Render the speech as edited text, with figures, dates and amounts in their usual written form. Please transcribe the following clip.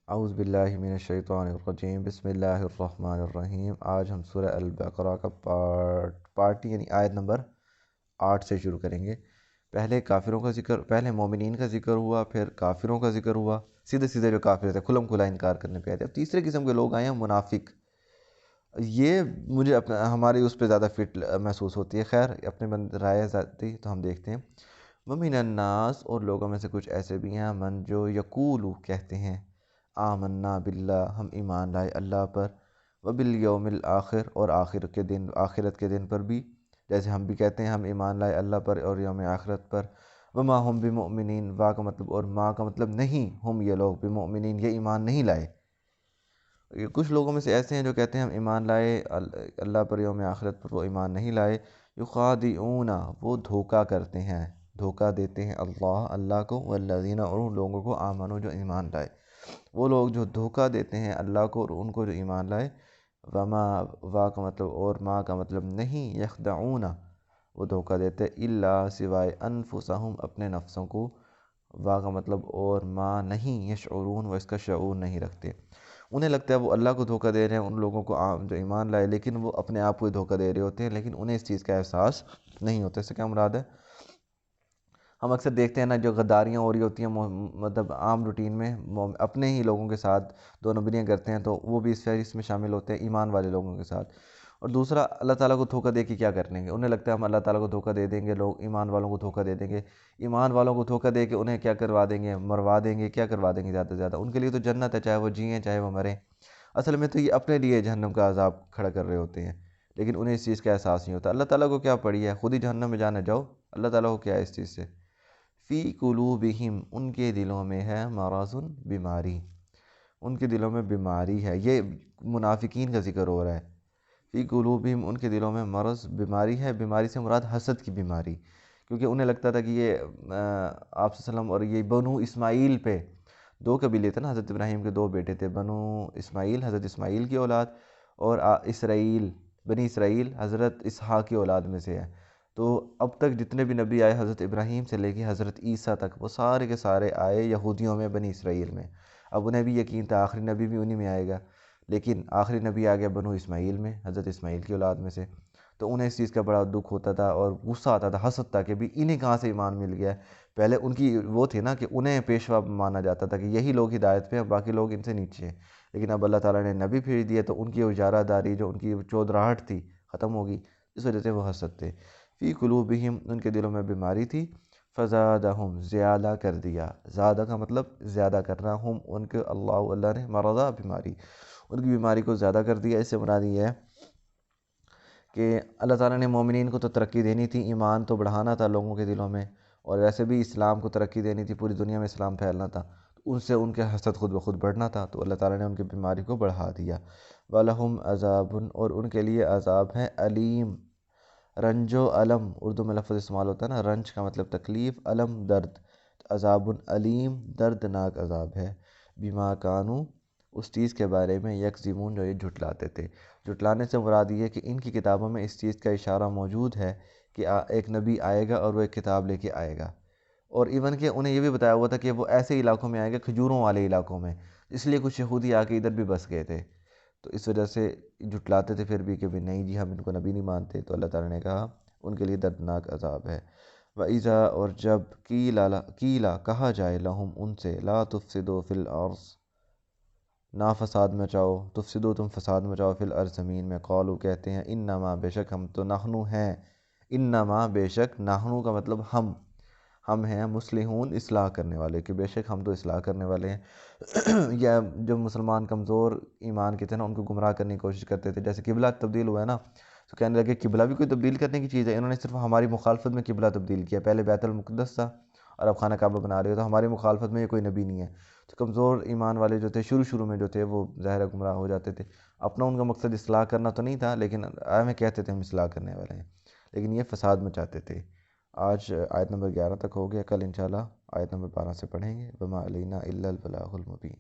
اعوذ باللہ من الشیطان الرجیم، بسم اللہ الرحمن الرحیم۔ آج ہم سورہ البقرہ کا پارٹ یعنی آیت نمبر 8 سے شروع کریں گے۔ پہلے کافروں کا ذکر، پہلے مومنین کا ذکر ہوا، پھر کافروں کا ذکر ہوا، سیدھے جو کافر تھے کھلم کھلا انکار کرنے پہ آئے تھے۔ اب تیسرے قسم کے لوگ آئے ہیں، منافق۔ یہ مجھے ہماری اس پہ زیادہ فٹ محسوس ہوتی ہے۔ خیر اپنے رائے ذاتی تو ہم دیکھتے ہیں۔ وَمِنَ النَّاسِ، اور لوگوں میں سے کچھ ایسے بھی ہیں، من جو یقولو کہتے ہیں، آمنا باللہ، ہم ایمان لائے اللہ پر، وبالیوم الآخر، اور آخرت کے دن پر بھی، جیسے ہم بھی کہتے ہیں ہم ایمان لائے اللہ پر اور یوم آخرت پر۔ وما ہم بمؤمنین، وا کا مطلب اور ما کا مطلب نہیں، ہم یہ لوگ بمؤمنین، یہ ایمان نہیں لائے۔ کچھ لوگوں میں سے ایسے ہیں جو کہتے ہیں ہم ایمان لائے اللہ پر یوم آخرت پر، وہ ایمان نہیں لائے۔ یخادعون، وہ دھوکہ کرتے ہیں، دھوکہ دیتے ہیں اللہ کو، والذین، اور ان لوگوں کو، آمنوا، جو ایمان لائے۔ وہ لوگ جو دھوکہ دیتے ہیں اللہ کو اور ان کو جو ایمان لائے۔ وما، وا کا مطلب اور ما کا مطلب نہیں، یخدعون، وہ دھوکہ دیتے الا، سوائے انفسہم، اپنے نفسوں کو۔ وا کا مطلب اور ما نہیں، یشعرون، وہ اس کا شعور نہیں رکھتے۔ انہیں لگتا ہے وہ اللہ کو دھوکہ دے رہے ہیں، ان لوگوں کو جو ایمان لائے، لیکن وہ اپنے آپ کو ہی دھوکہ دے رہے ہوتے ہیں، لیکن انہیں اس چیز کا احساس نہیں ہوتا۔ اس سے کیا مراد ہے؟ ہم اکثر دیکھتے ہیں نا، جو غداریاں ہو رہی ہوتی ہیں مطلب عام روٹین میں، اپنے ہی لوگوں کے ساتھ دو نمبریاں کرتے ہیں، تو وہ بھی اس فہرست میں شامل ہوتے ہیں، ایمان والے لوگوں کے ساتھ۔ اور دوسرا، اللہ تعالیٰ کو دھوکہ دے کے کیا کر لیں گے؟ انہیں لگتا ہے ہم اللہ تعالیٰ کو دھوکہ دے دیں گے، لوگ ایمان والوں کو دھوکہ دے دیں گے، ایمان والوں کو دھوکہ دے کے انہیں کیا کروا دیں گے؟ مروا دیں گے۔ کیا کروا دیں گے؟ زیادہ سے زیادہ ان کے لیے تو جنت ہے، چاہے وہ جئیں چاہے وہ مریں۔ اصل میں تو یہ اپنے لیے جہنم کا عذاب کھڑا کر رہے ہوتے ہیں، لیکن انہیں اس چیز کا احساس نہیں ہوتا۔ اللہ تعالیٰ کو کیا پڑی ہے؟ خود ہی جہنم میں جانا، جاؤ، اللہ تعالیٰ کو کیا ہے اس چیز سے؟ فی قلوبہم، ان کے دلوں میں ہے، مرض، بیماری، ان کے دلوں میں بیماری ہے۔ یہ منافقین کا ذکر ہو رہا ہے۔ فی قلوبہم، ان کے دلوں میں مرض، بیماری ہے۔ بیماری سے مراد حسد کی بیماری، کیونکہ انہیں لگتا تھا کہ یہ آپ صلی اللہ علیہ وسلم اور یہ بنو اسماعیل پہ، دو قبیلے تھے نا، حضرت ابراہیم کے دو بیٹے تھے، بنو اسماعیل حضرت اسماعیل کی اولاد، اور اسرائیل، بنی اسرائیل حضرت اسحاق کی اولاد میں سے ہے۔ تو اب تک جتنے بھی نبی آئے حضرت ابراہیم سے لے کے حضرت عیسیٰ تک، وہ سارے کے سارے آئے یہودیوں میں، بنی اسرائیل میں۔ اب انہیں بھی یقین تھا آخری نبی بھی انہی میں آئے گا، لیکن آخری نبی آ گیا بنو اسماعیل میں، حضرت اسماعیل کی اولاد میں سے۔ تو انہیں اس چیز کا بڑا دکھ ہوتا تھا اور غصہ آتا تھا، حسد تھا کہ بھی انہیں کہاں سے ایمان مل گیا ہے۔ پہلے ان کی وہ تھی نا کہ انہیں پیشوا مانا جاتا تھا کہ یہی لوگ ہدایت پہ ہیں، باقی لوگ ان سے نیچے ہیں، لیکن اب اللہ تعالیٰ نے نبی بھیج دیا تو ان کی اجارہ داری، جو ان کی چودراہٹ تھی، ختم ہوگی، اس وجہ سے وہ حسد تھے۔ فی قلوبہم، ان کے دلوں میں بیماری تھی۔ فزادہم، زیادہ کر دیا، زیادہ کا مطلب زیادہ کرنا، ہم ان کے، اللہ نے، مرضا، بیماری، ان کی بیماری کو زیادہ کر دیا۔ اس سے مراد یہ ہے کہ اللہ تعالیٰ نے مومنین کو تو ترقی دینی تھی، ایمان تو بڑھانا تھا لوگوں کے دلوں میں، اور ویسے بھی اسلام کو ترقی دینی تھی، پوری دنیا میں اسلام پھیلنا تھا، تو ان سے ان کے حسد خود بخود بڑھنا تھا، تو اللہ تعالیٰ نے ان کی بیماری کو بڑھا دیا۔ وَلَهُمْ عَذَابٌ، اور ان کے لیے عذاب ہے علیم، رنج و علم، اردو میں لفظ استعمال ہوتا ہے نا، رنج کا مطلب تکلیف، علم درد، عذاب علیم، دردناک عذاب ہے۔ بما کانوا، اس چیز کے بارے میں، یکذبون، جو یہ جھٹلاتے تھے۔ جھٹلانے سے مراد یہ ہے کہ ان کی کتابوں میں اس چیز کا اشارہ موجود ہے کہ ایک نبی آئے گا اور وہ ایک کتاب لے کے آئے گا، اور ایون کہ انہیں یہ بھی بتایا ہوا تھا کہ وہ ایسے علاقوں میں آئے گا، کھجوروں والے علاقوں میں، اس لیے کچھ یہودی آ کے ادھر بھی بس گئے تھے، تو اس وجہ سے جھٹلاتے تھے پھر بھی کہ بھی نہیں جی ہم ان کو نبی نہیں مانتے، تو اللہ تعالیٰ نے کہا ان کے لیے دردناک عذاب ہے۔ وَإِذَا، اور جب، قیلا کہا جائے، لہم ان سے، لا تفسدوا فی الارض، نہ فساد مچاؤ، تفسدو، تم فساد مچاؤ، فی الارض، زمین میں، قالو، کہتے ہیں، انما، بے شک ہم تو، نحنو ہیں، انما، بے شک، نحنو کا مطلب ہم ہیں، مصلحون، اصلاح کرنے والے، کہ بے شک ہم تو اصلاح کرنے والے ہیں۔ یا جو مسلمان کمزور ایمان کے تھے نا، ان کو گمراہ کرنے کی کوشش کرتے تھے، جیسے قبلہ تبدیل ہوا ہے نا، تو کہنے لگے قبلہ بھی کوئی تبدیل کرنے کی چیز ہے، انہوں نے صرف ہماری مخالفت میں قبلہ تبدیل کیا، پہلے بیت المقدس تھا اور اب خانہ کعبہ بنا رہے ہو، تو ہماری مخالفت میں یہ کوئی نبی نہیں ہے۔ تو کمزور ایمان والے جو تھے شروع میں جو تھے، وہ ظاہر گمراہ ہو جاتے تھے۔ اپنا ان کا مقصد اصلاح کرنا تو نہیں تھا، لیکن ہمیں کہتے تھے ہم اصلاح کرنے والے ہیں، لیکن یہ فساد مچاتے تھے۔ آج آیت نمبر 11 تک ہو گیا، کل انشاءاللہ آیت نمبر 12 سے پڑھیں گے۔ وما علینا الا البلاغ المبین۔